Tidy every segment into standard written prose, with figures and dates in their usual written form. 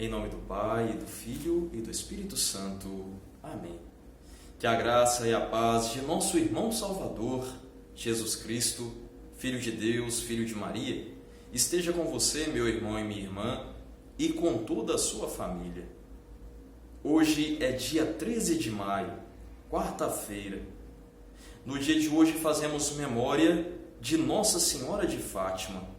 Em nome do Pai, do Filho e do Espírito Santo. Amém. Que a graça e a paz de nosso irmão Salvador, Jesus Cristo, Filho de Deus, Filho de Maria, esteja com você, meu irmão e minha irmã, e com toda a sua família. Hoje é dia 13 de maio, quarta-feira. No dia de hoje fazemos memória de Nossa Senhora de Fátima,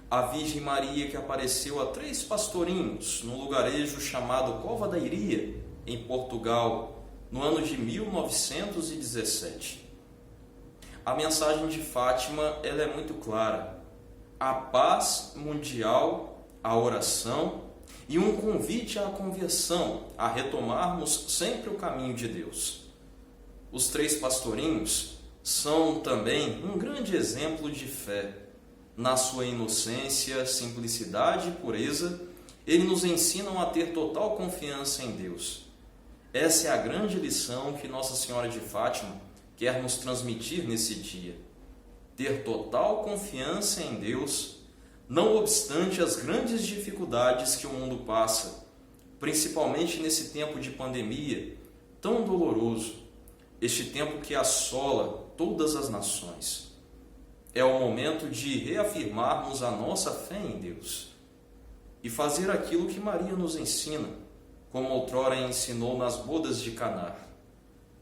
a Virgem Maria que apareceu a 3 pastorinhos no lugarejo chamado Cova da Iria, em Portugal, no ano de 1917. A mensagem de Fátima ela é muito clara: a paz mundial, a oração e um convite à conversão, a retomarmos sempre o caminho de Deus. Os 3 pastorinhos são também um grande exemplo de fé. Na sua inocência, simplicidade e pureza, eles nos ensinam a ter total confiança em Deus. Essa é a grande lição que Nossa Senhora de Fátima quer nos transmitir nesse dia. Ter total confiança em Deus, não obstante as grandes dificuldades que o mundo passa, principalmente nesse tempo de pandemia tão doloroso, este tempo que assola todas as nações. É o momento de reafirmarmos a nossa fé em Deus e fazer aquilo que Maria nos ensina, como outrora ensinou nas bodas de Caná: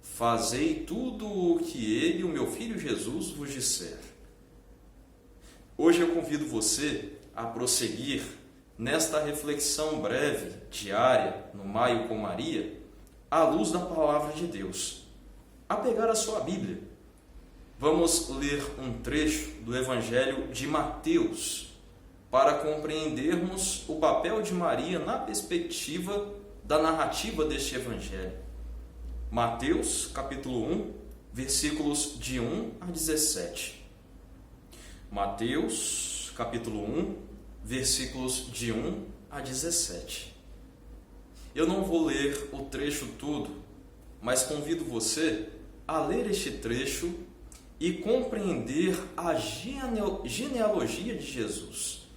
fazei tudo o que ele, o meu filho Jesus, vos disser. Hoje eu convido você a prosseguir nesta reflexão breve, diária, no Maio com Maria, à luz da Palavra de Deus. A pegar a sua Bíblia. Vamos ler um trecho do Evangelho de Mateus para compreendermos o papel de Maria na perspectiva da narrativa deste Evangelho. Mateus, capítulo 1, versículos de 1 a 17. Mateus, capítulo 1, versículos de 1 a 17. Eu não vou ler o trecho todo, mas convido você a ler este trecho e compreender a genealogia de Jesus.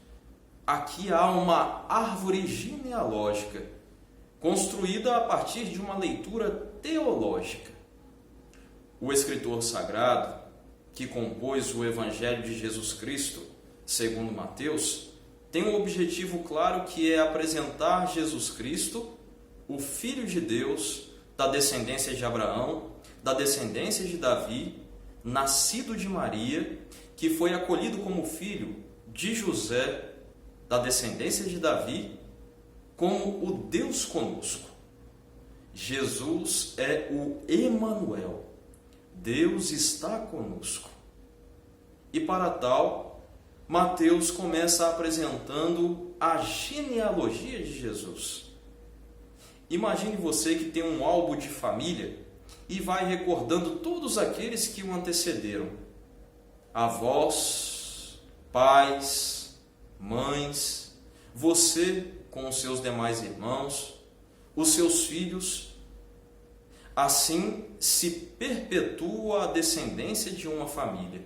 Aqui há uma árvore genealógica, construída a partir de uma leitura teológica. O escritor sagrado, que compôs o Evangelho de Jesus Cristo, segundo Mateus, tem um objetivo claro, que é apresentar Jesus Cristo, o Filho de Deus, da descendência de Abraão, da descendência de Davi, nascido de Maria, que foi acolhido como filho de José, da descendência de Davi, como o Deus conosco. Jesus é o Emanuel, Deus está conosco. E para tal, Mateus começa apresentando a genealogia de Jesus. Imagine você que tem um álbum de família e vai recordando todos aqueles que o antecederam: avós, pais, mães, você com os seus demais irmãos, os seus filhos. Assim se perpetua a descendência de uma família.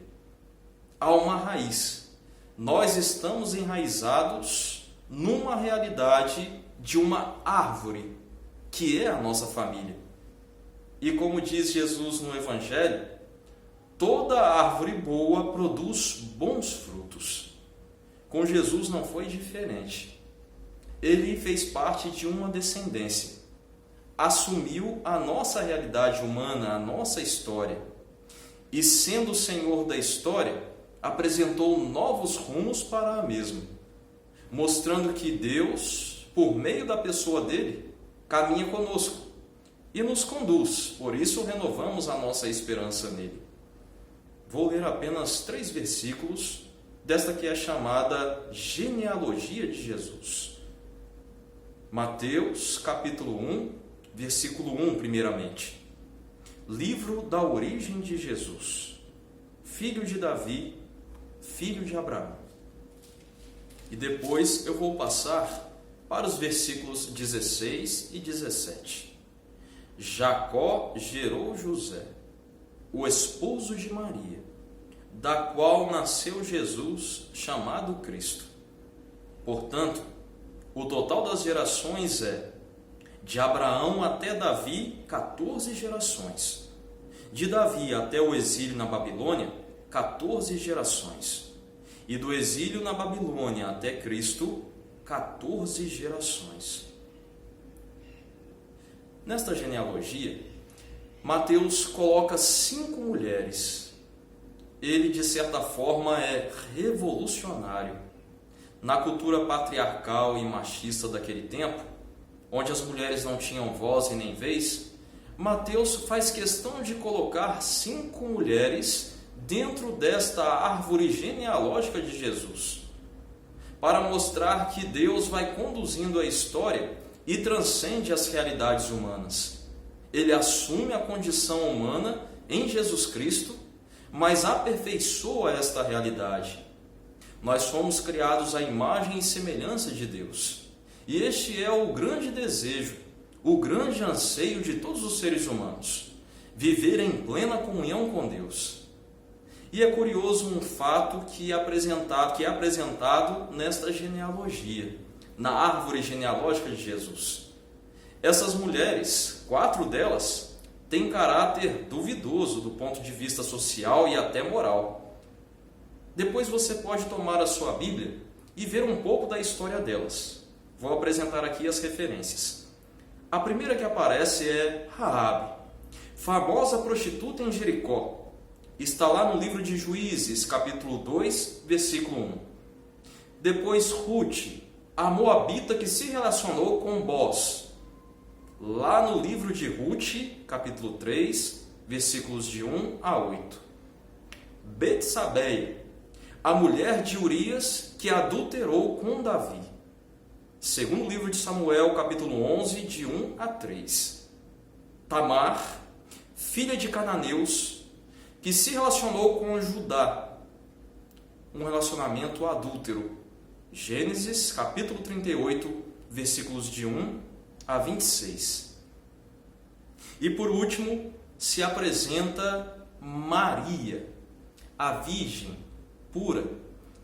Há uma raiz. Nós estamos enraizados numa realidade de uma árvore, que é a nossa família. E como diz Jesus no Evangelho, toda árvore boa produz bons frutos. Com Jesus não foi diferente. Ele fez parte de uma descendência, assumiu a nossa realidade humana, a nossa história, e sendo o Senhor da história, apresentou novos rumos para a mesma, mostrando que Deus, por meio da pessoa dele, caminha conosco e nos conduz. Por isso renovamos a nossa esperança nele. Vou ler apenas 3 versículos desta que é chamada genealogia de Jesus. Mateus, capítulo 1, versículo 1, primeiramente. Livro da origem de Jesus, filho de Davi, filho de Abraão. E depois eu vou passar para os versículos 16 e 17. Jacó gerou José, o esposo de Maria, da qual nasceu Jesus, chamado Cristo. Portanto, O total das gerações é: de Abraão até Davi, 14 gerações. De Davi até o exílio na Babilônia, 14 gerações. E do exílio na Babilônia até Cristo, 14 gerações. Nesta genealogia, Mateus coloca 5 mulheres. Ele, de certa forma, é revolucionário. Na cultura patriarcal e machista daquele tempo, onde as mulheres não tinham voz e nem vez, Mateus faz questão de colocar 5 mulheres dentro desta árvore genealógica de Jesus, para mostrar que Deus vai conduzindo a história e transcende as realidades humanas. Ele assume a condição humana em Jesus Cristo, mas aperfeiçoa esta realidade. Nós fomos criados à imagem e semelhança de Deus. E este é o grande desejo, o grande anseio de todos os seres humanos: viver em plena comunhão com Deus. E é curioso um fato que é apresentado nesta genealogia, na árvore genealógica de Jesus. Essas mulheres, 4 delas, têm caráter duvidoso do ponto de vista social e até moral. Depois você pode tomar a sua Bíblia e ver um pouco da história delas. Vou apresentar aqui as referências. A primeira que aparece é Raabe, famosa prostituta em Jericó. Está lá no livro de Juízes, capítulo 2, versículo 1. Depois Ruth, a moabita que se relacionou com Boz. Lá no livro de Ruth, capítulo 3, versículos de 1 a 8. Betsabeia, a mulher de Urias que adulterou com Davi. Segundo livro de Samuel, capítulo 11, de 1 a 3. Tamar, filha de cananeus, que se relacionou com Judá, um relacionamento adúltero. Gênesis, capítulo 38, versículos de 1 a 26. E por último, se apresenta Maria, a virgem pura,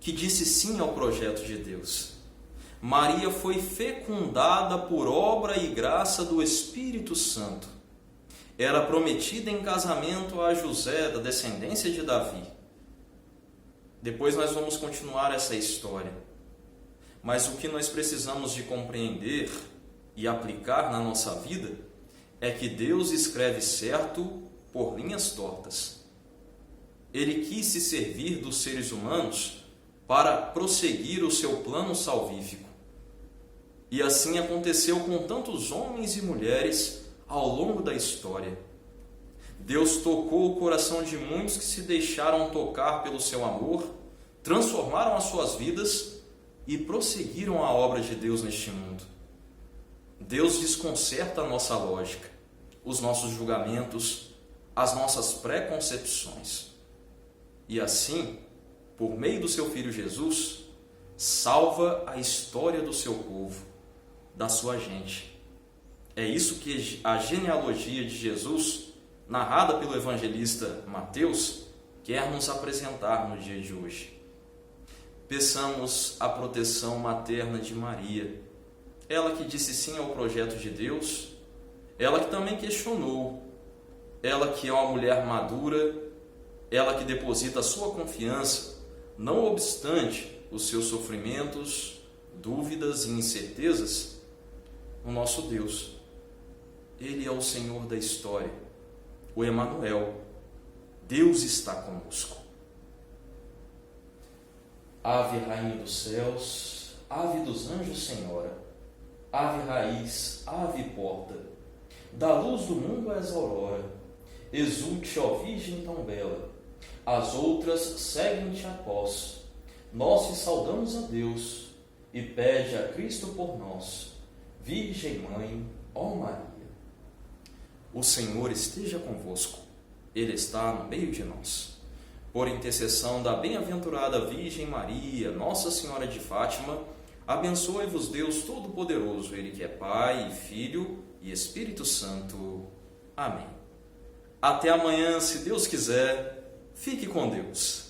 que disse sim ao projeto de Deus. Maria foi fecundada por obra e graça do Espírito Santo. Era prometida em casamento a José, da descendência de Davi. Depois nós vamos continuar essa história. Mas o que nós precisamos de compreender e aplicar na nossa vida é que Deus escreve certo por linhas tortas. Ele quis se servir dos seres humanos para prosseguir o seu plano salvífico. E assim aconteceu com tantos homens e mulheres ao longo da história. Deus tocou o coração de muitos que se deixaram tocar pelo seu amor, transformaram as suas vidas e prosseguiram a obra de Deus neste mundo. Deus desconcerta a nossa lógica, os nossos julgamentos, as nossas preconcepções. E assim, por meio do seu Filho Jesus, salva a história do seu povo, da sua gente. É isso que a genealogia de Jesus, narrada pelo evangelista Mateus, quer nos apresentar no dia de hoje. Peçamos a proteção materna de Maria, ela que disse sim ao projeto de Deus, ela que também questionou, ela que é uma mulher madura, ela que deposita a sua confiança, não obstante os seus sofrimentos, dúvidas e incertezas, no nosso Deus. Ele é o Senhor da história, o Emanuel. Deus está conosco. Ave Rainha dos céus, ave dos anjos Senhora, ave raiz, ave porta, da luz do mundo és aurora, exulte, ó Virgem tão bela, as outras seguem-te após, nós te saudamos a Deus, e pede a Cristo por nós, Virgem Mãe, ó Maria. O Senhor esteja convosco, Ele está no meio de nós. Por intercessão da bem-aventurada Virgem Maria, Nossa Senhora de Fátima, abençoe-vos Deus Todo-Poderoso, Ele que é Pai, Filho e Espírito Santo. Amém. Até amanhã, se Deus quiser. Fique com Deus.